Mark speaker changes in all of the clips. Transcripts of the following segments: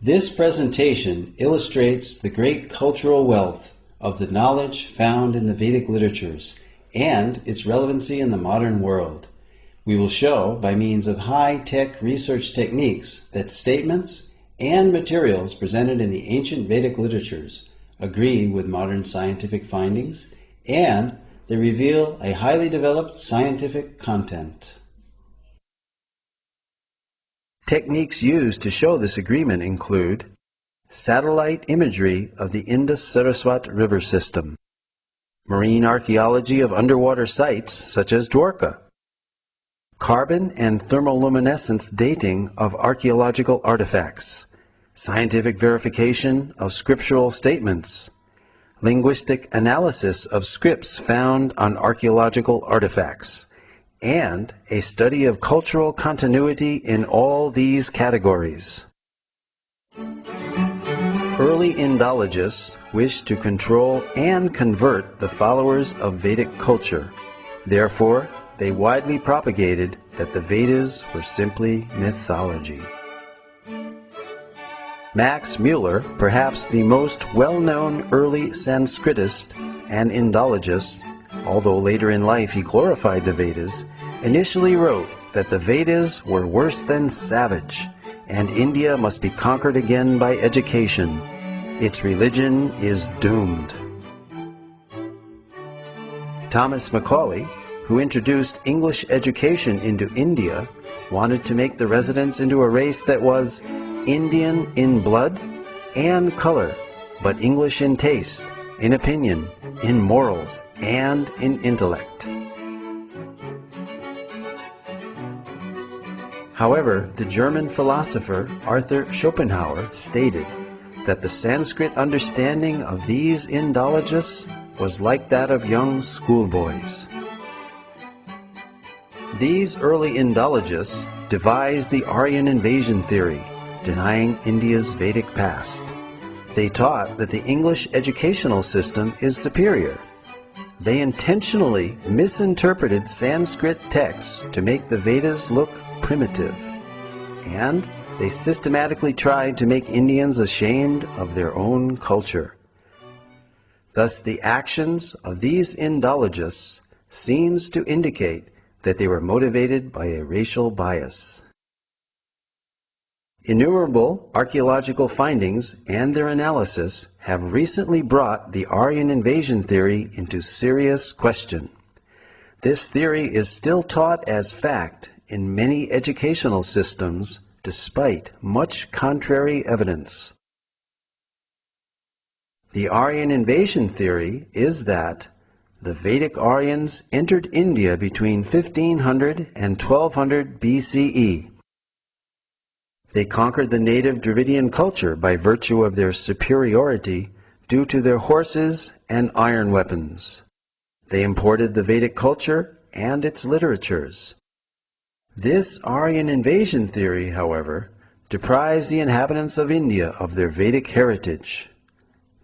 Speaker 1: This presentation illustrates the great cultural wealth of the knowledge found in the Vedic literatures and its relevancy in the modern world. We will show, by means of high-tech research techniques, that statements and materials presented in the ancient Vedic literatures agree with modern scientific findings, and they reveal a highly developed scientific content. Techniques used to show this agreement include satellite imagery of the Indus-Saraswat river system, marine archaeology of underwater sites such as Dwarka, carbon and thermoluminescence dating of archaeological artifacts, scientific verification of scriptural statements, linguistic analysis of scripts found on archaeological artifacts, and a study of cultural continuity in all these categories. Early Indologists wished to control and convert the followers of Vedic culture. Therefore, they widely propagated that the Vedas were simply mythology. Max Muller, perhaps the most well-known early Sanskritist and Indologist, although later in life he glorified the Vedas, initially wrote that the Vedas were worse than savage, and India must be conquered again by education. Its religion is doomed. Thomas Macaulay, who introduced English education into India, wanted to make the residents into a race that was Indian in blood and color, but English in taste, in opinion, in morals, and in intellect. However, the German philosopher Arthur Schopenhauer stated that the Sanskrit understanding of these Indologists was like that of young schoolboys. These early Indologists devised the Aryan invasion theory, denying India's Vedic past. They taught that the English educational system is superior. They intentionally misinterpreted Sanskrit texts to make the Vedas look primitive. And they systematically tried to make Indians ashamed of their own culture. Thus, the actions of these Indologists seems to indicate that they were motivated by a racial bias. Innumerable archaeological findings and their analysis have recently brought the Aryan invasion theory into serious question. This theory is still taught as fact in many educational systems despite much contrary evidence. The Aryan invasion theory is that the Vedic Aryans entered India between 1500 and 1200 BCE. They conquered the native Dravidian culture by virtue of their superiority due to their horses and iron weapons. They imported the Vedic culture and its literatures. This Aryan invasion theory, however, deprives the inhabitants of India of their Vedic heritage.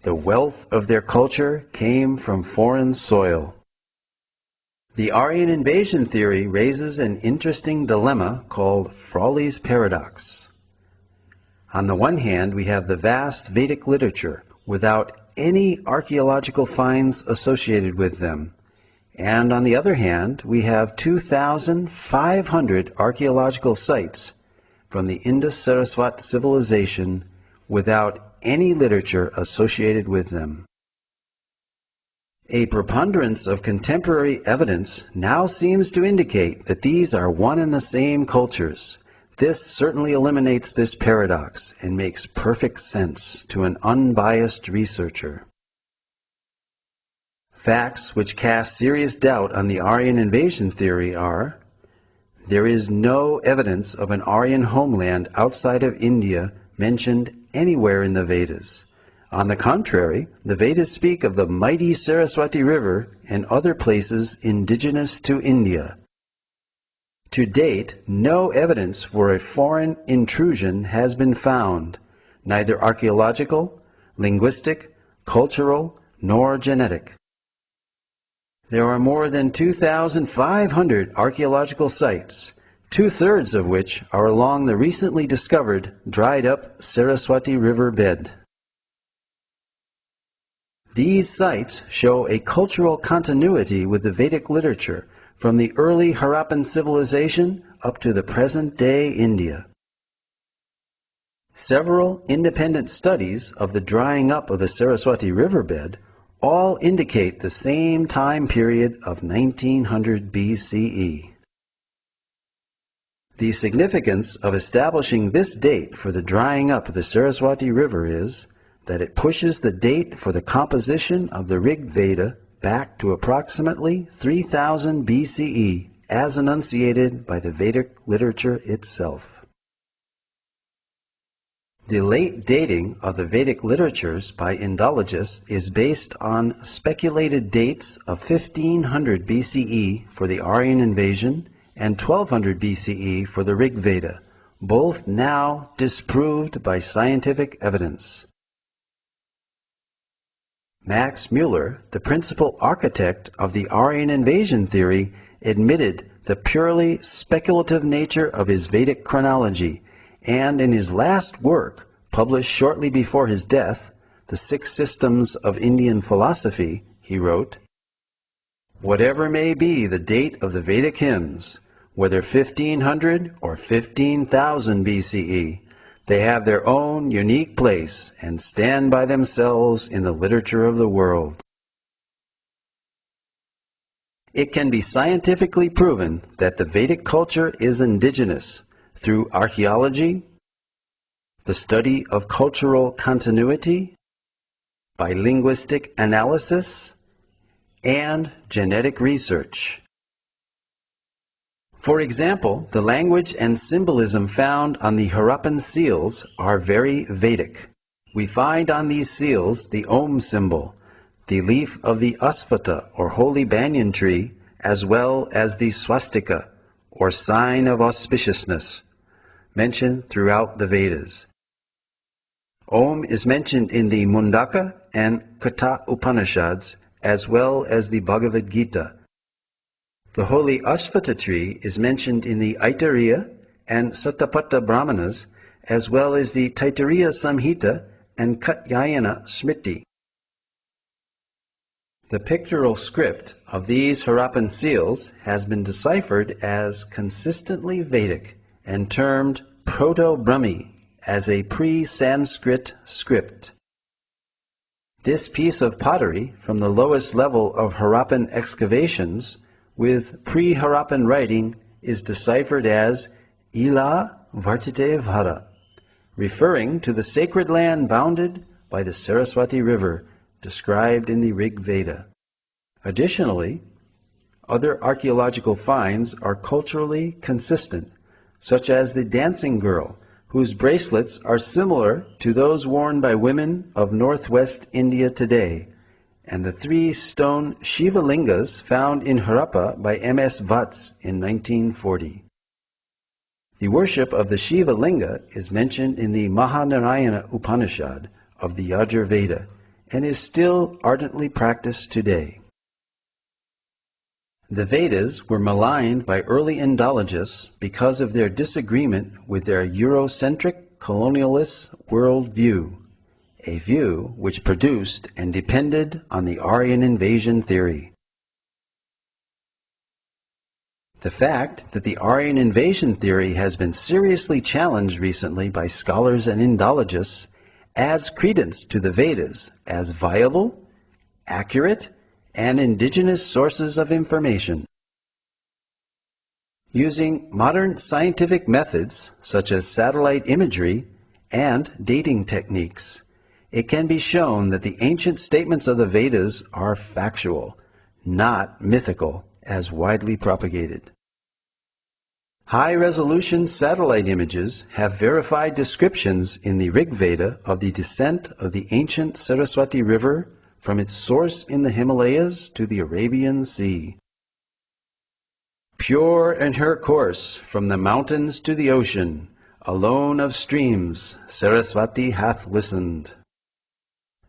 Speaker 1: The wealth of their culture came from foreign soil. The Aryan invasion theory raises an interesting dilemma called Frawley's paradox. On the one hand, we have the vast Vedic literature without any archaeological finds associated with them. And on the other hand, we have 2,500 archaeological sites from the Indus-Saraswat civilization without any literature associated with them. A preponderance of contemporary evidence now seems to indicate that these are one and the same cultures. This certainly eliminates this paradox and makes perfect sense to an unbiased researcher. Facts which cast serious doubt on the Aryan invasion theory are: there is no evidence of an Aryan homeland outside of India mentioned anywhere in the Vedas. On the contrary, the Vedas speak of the mighty Saraswati River and other places indigenous to India. To date, no evidence for a foreign intrusion has been found, neither archaeological, linguistic, cultural, nor genetic. There are more than 2,500 archaeological sites, 2/3 of which are along the recently discovered dried-up Saraswati River bed. These sites show a cultural continuity with the Vedic literature from the early Harappan civilization up to the present-day India. Several independent studies of the drying up of the Saraswati riverbed all indicate the same time period of 1900 BCE. The significance of establishing this date for the drying up of the Saraswati River is that it pushes the date for the composition of the Rig Veda back to approximately 3000 BCE, as enunciated by the Vedic literature itself. The late dating of the Vedic literatures by Indologists is based on speculated dates of 1500 BCE for the Aryan invasion and 1200 BCE for the Rig Veda, both now disproved by scientific evidence. Max Muller, the principal architect of the Aryan invasion theory, admitted the purely speculative nature of his Vedic chronology, and in his last work, published shortly before his death, The Six Systems of Indian Philosophy, he wrote, "Whatever may be the date of the Vedic hymns, whether 1500 or 15,000 BCE, they have their own unique place and stand by themselves in the literature of the world." It can be scientifically proven that the Vedic culture is indigenous through archaeology, the study of cultural continuity, by linguistic analysis, and genetic research. For example, the language and symbolism found on the Harappan seals are very Vedic. We find on these seals the Om symbol, the leaf of the Asvata or holy banyan tree, as well as the swastika or sign of auspiciousness, mentioned throughout the Vedas. Om is mentioned in the Mundaka and Katha Upanishads, as well as the Bhagavad Gita. The holy Asvata tree is mentioned in the Aitareya and Satapatha Brahmanas, as well as the Taittiriya Samhita and Katyayana Smriti. The pictorial script of these Harappan seals has been deciphered as consistently Vedic and termed Proto-Brahmi, as a pre-Sanskrit script. This piece of pottery from the lowest level of Harappan excavations with pre-Harappan writing is deciphered as Ila Vartite Vhara, referring to the sacred land bounded by the Saraswati River described in the Rig Veda. Additionally, other archaeological finds are culturally consistent, such as the dancing girl, whose bracelets are similar to those worn by women of northwest India today, and the 3 stone Shiva Lingas found in Harappa by M.S. Vats in 1940. The worship of the Shiva Linga is mentioned in the Mahanarayana Upanishad of the Yajur Veda and is still ardently practiced today. The Vedas were maligned by early Indologists because of their disagreement with their Eurocentric colonialist worldview, a view which produced and depended on the Aryan invasion theory. The fact that the Aryan invasion theory has been seriously challenged recently by scholars and Indologists adds credence to the Vedas as viable, accurate, and indigenous sources of information. Using modern scientific methods such as satellite imagery and dating techniques, it can be shown that the ancient statements of the Vedas are factual, not mythical, as widely propagated. High-resolution satellite images have verified descriptions in the Rig Veda of the descent of the ancient Saraswati River from its source in the Himalayas to the Arabian Sea. Pure in her course from the mountains to the ocean, alone of streams, Saraswati hath listened.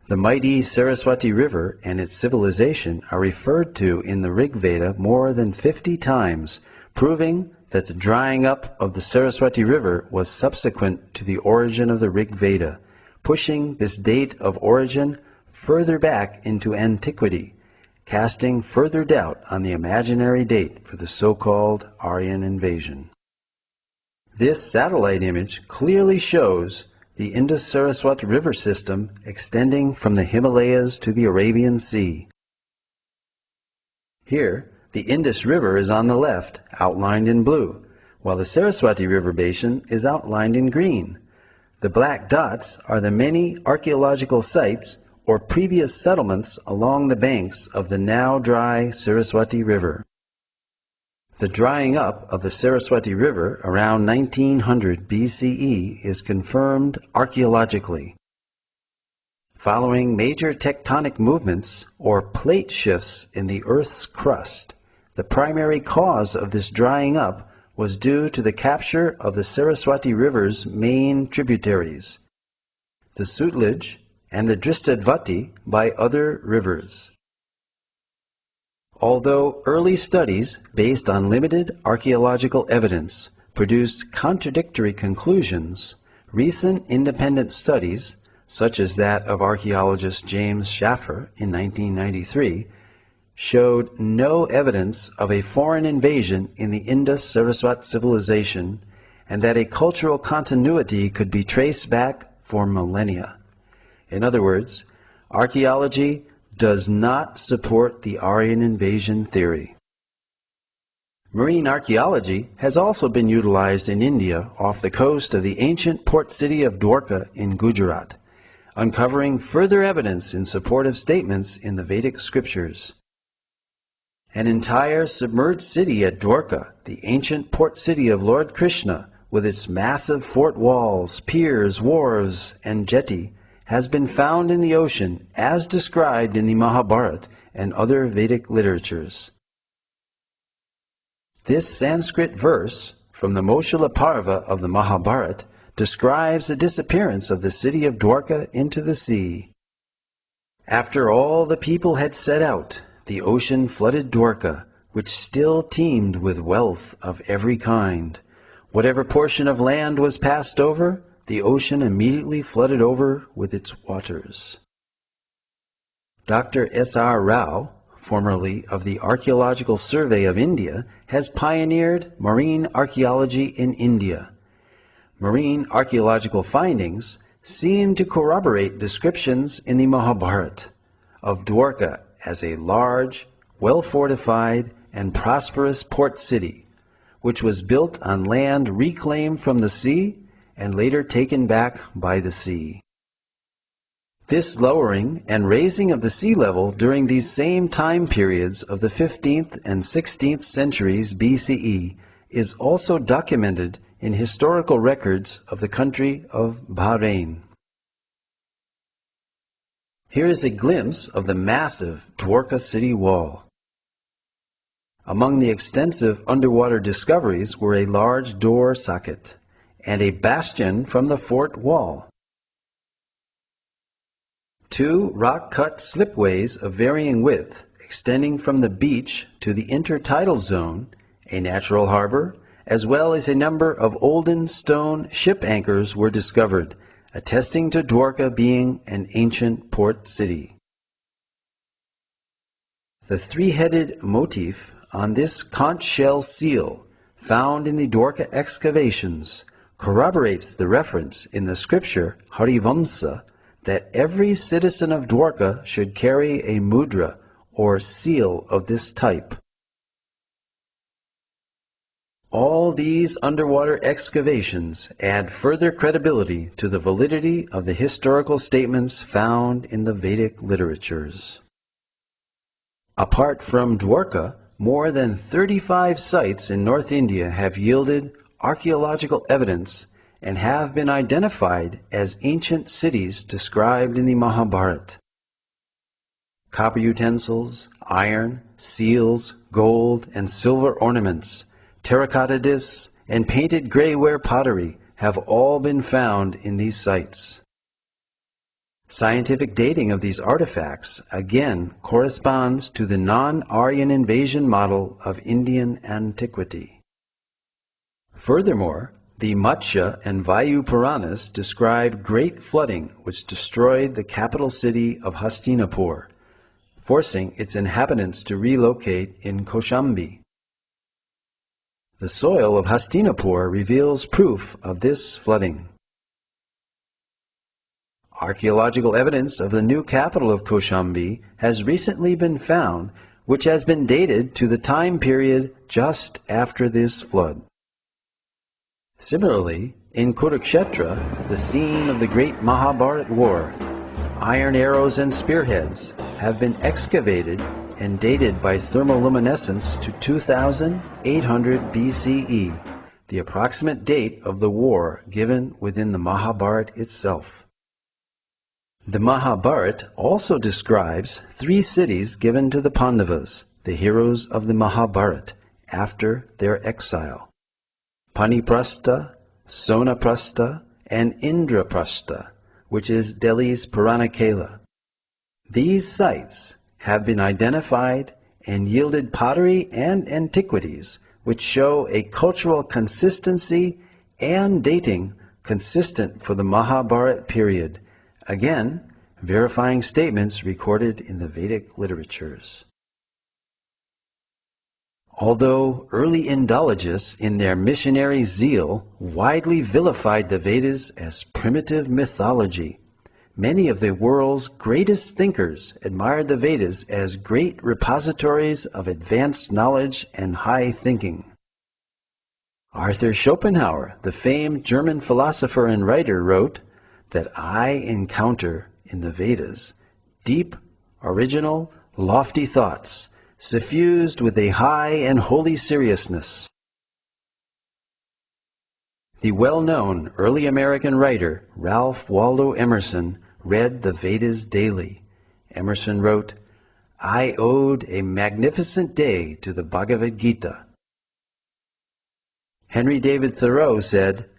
Speaker 1: The mighty Saraswati River and its civilization are referred to in the Rig Veda more than 50 times, proving that the drying up of the Saraswati River was subsequent to the origin of the Rig Veda, pushing this date of origin further back into antiquity, casting further doubt on the imaginary date for the so-called Aryan invasion. This satellite image clearly shows the Indus-Saraswati River system extending from the Himalayas to the Arabian Sea. Here, the Indus River is on the left, outlined in blue, while the Saraswati River basin is outlined in green. The black dots are the many archaeological sites or previous settlements along the banks of the now dry Saraswati River. The drying up of the Saraswati River around 1900 BCE is confirmed archaeologically. Following major tectonic movements or plate shifts in the Earth's crust, the primary cause of this drying up was due to the capture of the Saraswati River's main tributaries, the Sutlej and the Dristadvati, by other rivers. Although early studies based on limited archaeological evidence produced contradictory conclusions, recent independent studies, such as that of archaeologist James Schaffer in 1993, showed no evidence of a foreign invasion in the Indus-Saraswati civilization and that a cultural continuity could be traced back for millennia. In other words, archaeology does not support the Aryan invasion theory. Marine archaeology has also been utilized in India off the coast of the ancient port city of Dwarka in Gujarat, uncovering further evidence in support of statements in the Vedic scriptures. An entire submerged city at Dwarka, the ancient port city of Lord Krishna, with its massive fort walls, piers, wharves, and jetty, has been found in the ocean as described in the Mahabharata and other Vedic literatures. This Sanskrit verse from the Moshula Parva of the Mahabharata describes the disappearance of the city of Dwarka into the sea. After all the people had set out, the ocean flooded Dwarka, which still teemed with wealth of every kind. Whatever portion of land was passed over, the ocean immediately flooded over with its waters. Dr. S.R. Rao, formerly of the Archaeological Survey of India, has pioneered marine archaeology in India. Marine archaeological findings seem to corroborate descriptions in the Mahabharata of Dwarka as a large, well-fortified, and prosperous port city, which was built on land reclaimed from the sea and later taken back by the sea. This lowering and raising of the sea level during these same time periods of the 15th and 16th centuries BCE is also documented in historical records of the country of Bahrain. Here is a glimpse of the massive Dwarka city wall. Among the extensive underwater discoveries were a large door socket and a bastion from the fort wall. 2 rock-cut slipways of varying width extending from the beach to the intertidal zone, a natural harbor, as well as a number of olden stone ship anchors were discovered, attesting to Dwarka being an ancient port city. The 3-headed motif on this conch shell seal, found in the Dwarka excavations, corroborates the reference in the scripture Harivamsa that every citizen of Dwarka should carry a mudra or seal of this type. All these underwater excavations add further credibility to the validity of the historical statements found in the Vedic literatures. Apart from Dwarka, more than 35 sites in North India have yielded archaeological evidence and have been identified as ancient cities described in the Mahabharata. Copper utensils, iron, seals, gold, and silver ornaments, terracotta discs, and painted grayware pottery have all been found in these sites. Scientific dating of these artifacts again corresponds to the non-Aryan invasion model of Indian antiquity. Furthermore, the Matsya and Vayu Puranas describe great flooding which destroyed the capital city of Hastinapur, forcing its inhabitants to relocate in Kaushambi. The soil of Hastinapur reveals proof of this flooding. Archaeological evidence of the new capital of Kaushambi has recently been found, which has been dated to the time period just after this flood. Similarly, in Kurukshetra, the scene of the great Mahabharata war, iron arrows and spearheads have been excavated and dated by thermoluminescence to 2800 BCE, the approximate date of the war given within the Mahabharata itself. The Mahabharata also describes 3 cities given to the Pandavas, the heroes of the Mahabharata, after their exile: Paniprastha, Sonaprastha, and Indraprastha, which is Delhi's Puranakela. These sites have been identified and yielded pottery and antiquities which show a cultural consistency and dating consistent for the Mahabharata period, again verifying statements recorded in the Vedic literatures. Although early Indologists in their missionary zeal widely vilified the Vedas as primitive mythology, many of the world's greatest thinkers admired the Vedas as great repositories of advanced knowledge and high thinking. Arthur Schopenhauer, the famed German philosopher and writer, wrote that I encounter in the Vedas deep, original, lofty thoughts, suffused with a high and holy seriousness. The well-known early American writer Ralph Waldo Emerson read the Vedas daily. Emerson wrote, I owed a magnificent day to the Bhagavad Gita. Henry David Thoreau said,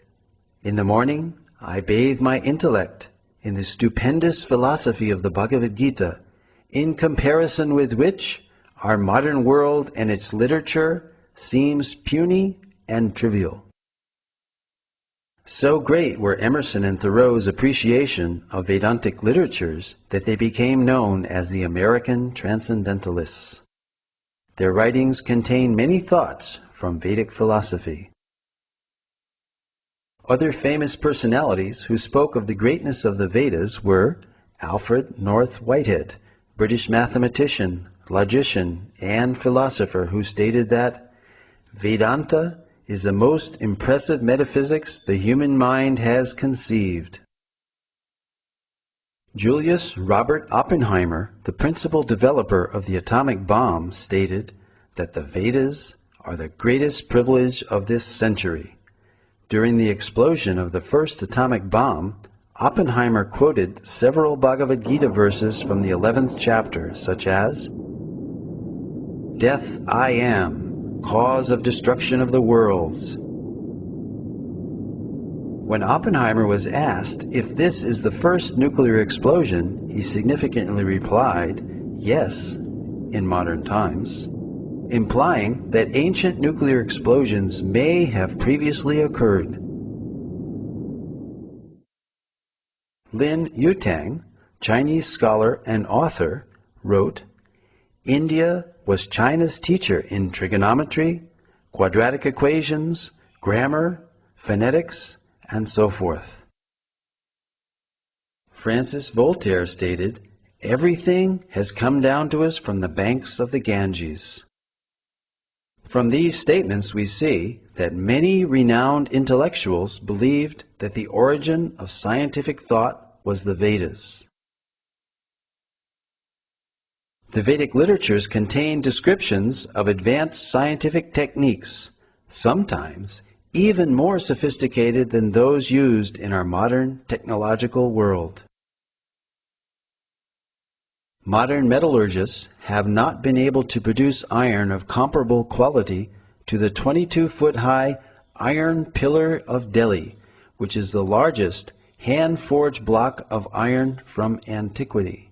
Speaker 1: in the morning I bathe my intellect in the stupendous philosophy of the Bhagavad Gita, in comparison with which our modern world and its literature seems puny and trivial. So great were Emerson and Thoreau's appreciation of Vedantic literatures that they became known as the American Transcendentalists. Their writings contain many thoughts from Vedic philosophy. Other famous personalities who spoke of the greatness of the Vedas were Alfred North Whitehead, British mathematician, logician, and philosopher, who stated that Vedanta is the most impressive metaphysics the human mind has conceived. Julius Robert Oppenheimer, the principal developer of the atomic bomb, stated that the Vedas are the greatest privilege of this century. During the explosion of the first atomic bomb, Oppenheimer quoted several Bhagavad Gita verses from the 11th chapter, such as, Death I am, cause of destruction of the worlds. When Oppenheimer was asked if this is the first nuclear explosion, he significantly replied, yes, in modern times, implying that ancient nuclear explosions may have previously occurred. Lin Yutang, Chinese scholar and author, wrote, India was China's teacher in trigonometry, quadratic equations, grammar, phonetics, and so forth. Francis Voltaire stated, everything has come down to us from the banks of the Ganges. From these statements we see that many renowned intellectuals believed that the origin of scientific thought was the Vedas. The Vedic literatures contain descriptions of advanced scientific techniques, sometimes even more sophisticated than those used in our modern technological world. Modern metallurgists have not been able to produce iron of comparable quality to the 22-foot-high Iron Pillar of Delhi, which is the largest hand-forged block of iron from antiquity.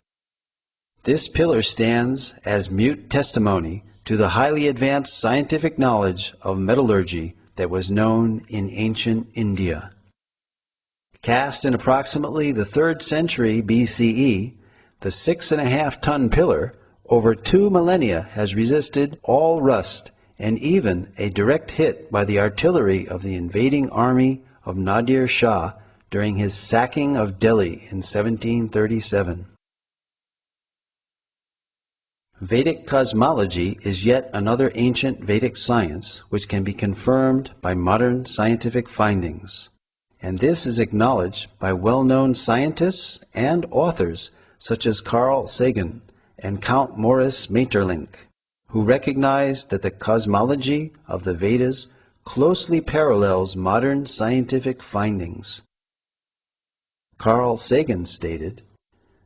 Speaker 1: This pillar stands as mute testimony to the highly advanced scientific knowledge of metallurgy that was known in ancient India. Cast in approximately the 3rd century BCE, the 6.5-ton pillar over 2 millennia has resisted all rust and even a direct hit by the artillery of the invading army of Nadir Shah during his sacking of Delhi in 1737. Vedic cosmology is yet another ancient Vedic science which can be confirmed by modern scientific findings, and this is acknowledged by well-known scientists and authors such as Carl Sagan and Count Maurice Maeterlinck, who recognized that the cosmology of the Vedas closely parallels modern scientific findings. Carl Sagan stated,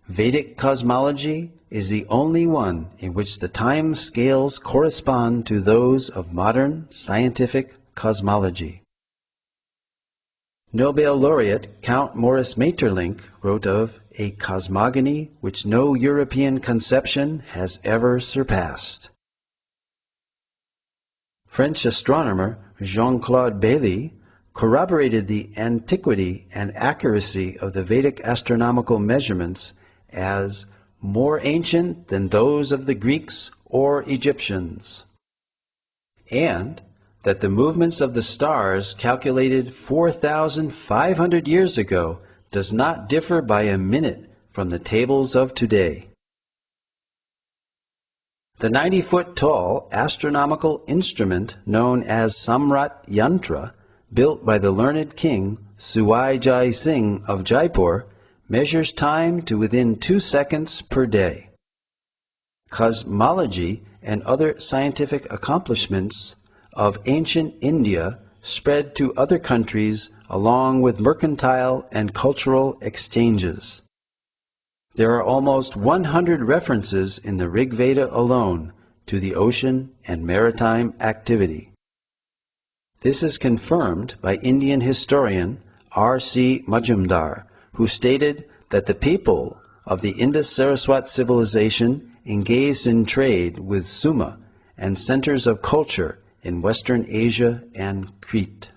Speaker 1: "Vedic cosmology is the only one in which the time scales correspond to those of modern scientific cosmology." Nobel laureate Count Maurice Maeterlinck wrote of a cosmogony which no European conception has ever surpassed. French astronomer Jean-Claude Bailly corroborated the antiquity and accuracy of the Vedic astronomical measurements as more ancient than those of the Greeks or Egyptians, and that the movements of the stars calculated 4,500 years ago does not differ by a minute from the tables of today. The 90-foot-tall astronomical instrument known as Samrat Yantra, built by the learned king Suwai Jai Singh of Jaipur, measures time to within 2 seconds per day. Cosmology and other scientific accomplishments of ancient India spread to other countries along with mercantile and cultural exchanges. There are almost 100 references in the Rig Veda alone to the ocean and maritime activity. This is confirmed by Indian historian R.C. Majumdar, who stated that the people of the Indus-Saraswat civilization engaged in trade with Suma and centers of culture in Western Asia and Crete.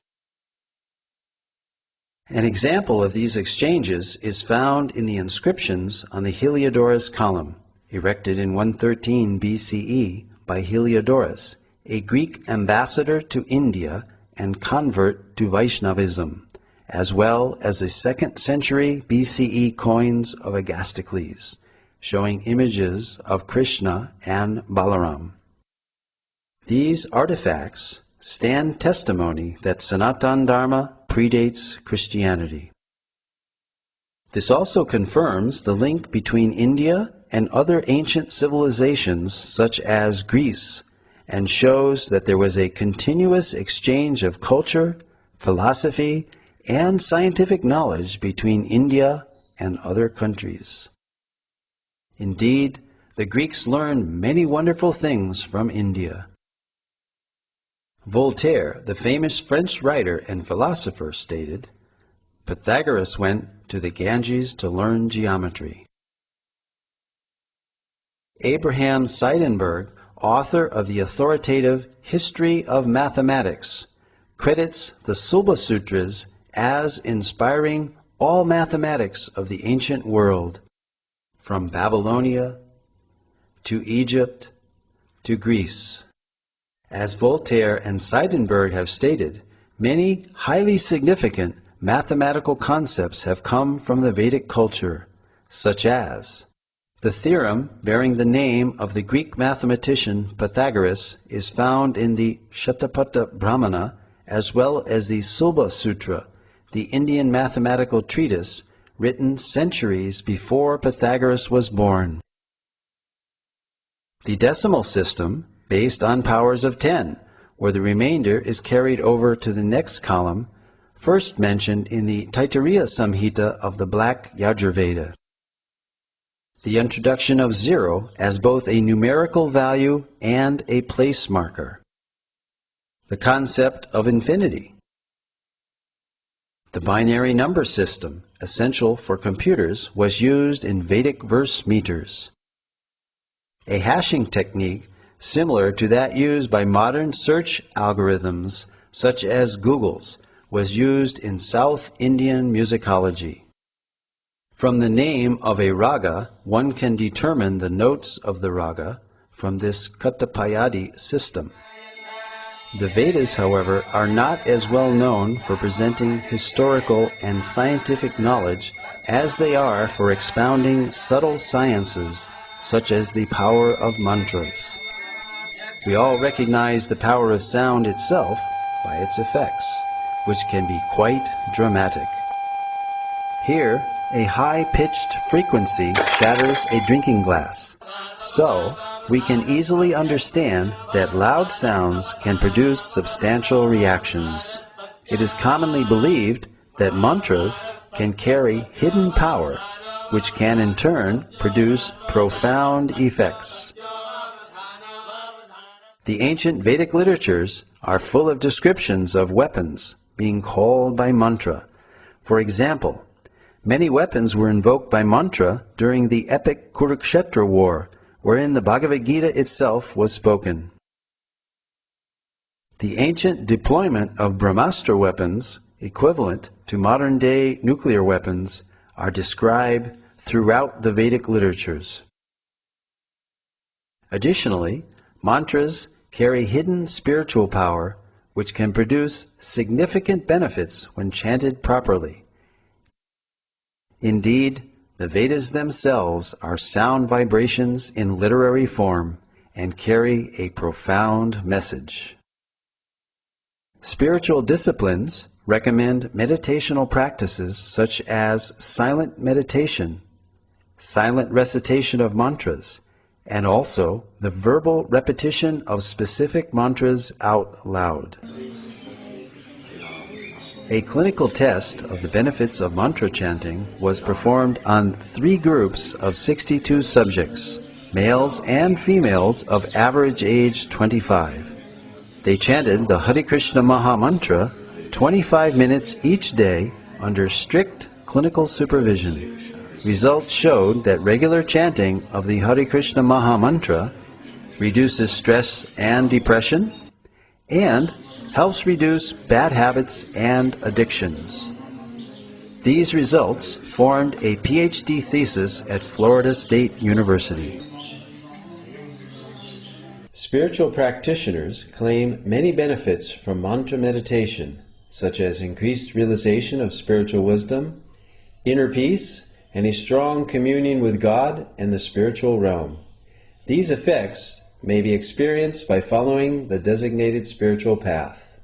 Speaker 1: An example of these exchanges is found in the inscriptions on the Heliodorus column, erected in 113 BCE by Heliodorus, a Greek ambassador to India and convert to Vaishnavism, as well as the 2nd century BCE coins of Agastocles, showing images of Krishna and Balaram. These artifacts stand testimony that Sanatana Dharma predates Christianity. This also confirms the link between India and other ancient civilizations such as Greece, and shows that there was a continuous exchange of culture, philosophy, and scientific knowledge between India and other countries. Indeed, the Greeks learned many wonderful things from India. Voltaire, the famous French writer and philosopher, stated, "Pythagoras went to the Ganges to learn geometry." Abraham Seidenberg, author of the authoritative History of Mathematics, credits the Sulba Sutras as inspiring all mathematics of the ancient world, from Babylonia to Egypt to Greece. As Voltaire and Seidenberg have stated, many highly significant mathematical concepts have come from the Vedic culture, such as the theorem bearing the name of the Greek mathematician Pythagoras is found in the Shatapatha Brahmana, as well as the Sulba Sutra, the Indian mathematical treatise written centuries before Pythagoras was born. The decimal system, based on powers of 10, where the remainder is carried over to the next column, first mentioned in the Taittiriya Samhita of the Black Yajurveda. The introduction of 0 as both a numerical value and a place marker. The concept of infinity. The binary number system, essential for computers, was used in Vedic verse meters. A hashing technique similar to that used by modern search algorithms such as Google's, was used in South Indian musicology. From the name of a raga, one can determine the notes of the raga from this Katapayadi system. The Vedas, however, are not as well known for presenting historical and scientific knowledge as they are for expounding subtle sciences such as the power of mantras. We all recognize the power of sound itself by its effects, which can be quite dramatic. Here, a high-pitched frequency shatters a drinking glass. So, we can easily understand that loud sounds can produce substantial reactions. It is commonly believed that mantras can carry hidden power, which can in turn produce profound effects. The ancient Vedic literatures are full of descriptions of weapons being called by mantra. For example, many weapons were invoked by mantra during the epic Kurukshetra war, wherein the Bhagavad Gita itself was spoken. The ancient deployment of Brahmastra weapons, equivalent to modern-day nuclear weapons, are described throughout the Vedic literatures. Additionally, mantras carry hidden spiritual power which can produce significant benefits when chanted properly. Indeed, the Vedas themselves are sound vibrations in literary form and carry a profound message. Spiritual disciplines recommend meditational practices such as silent meditation, silent recitation of mantras, and also the verbal repetition of specific mantras out loud. A clinical test of the benefits of mantra chanting was performed on 3 groups of 62 subjects, males and females of average age 25. They chanted the Hare Krishna Maha Mantra 25 minutes each day under strict clinical supervision. Results showed that regular chanting of the Hare Krishna Maha Mantra reduces stress and depression and helps reduce bad habits and addictions. These results formed a PhD thesis at Florida State University. Spiritual practitioners claim many benefits from mantra meditation, such as increased realization of spiritual wisdom, inner peace, and a strong communion with God and the spiritual realm. These effects may be experienced by following the designated spiritual path.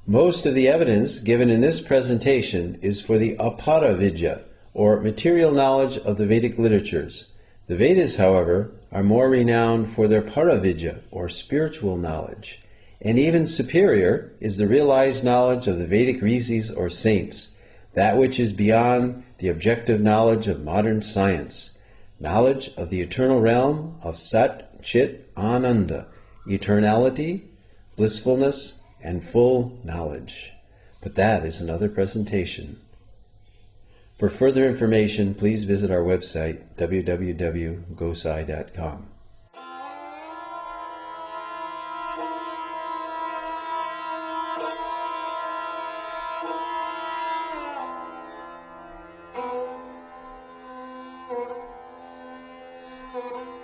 Speaker 1: Most of the evidence given in this presentation is for the apara vidya, or material knowledge of the Vedic literatures. The Vedas, however, are more renowned for their paravidya, or spiritual knowledge, and even superior is the realized knowledge of the Vedic rishis or saints, that which is beyond the objective knowledge of modern science, knowledge of the eternal realm of Sat Chit Ananda, eternality, blissfulness, and full knowledge. But that is another presentation. For further information, please visit our website, www.gosai.com.
Speaker 2: Thank you.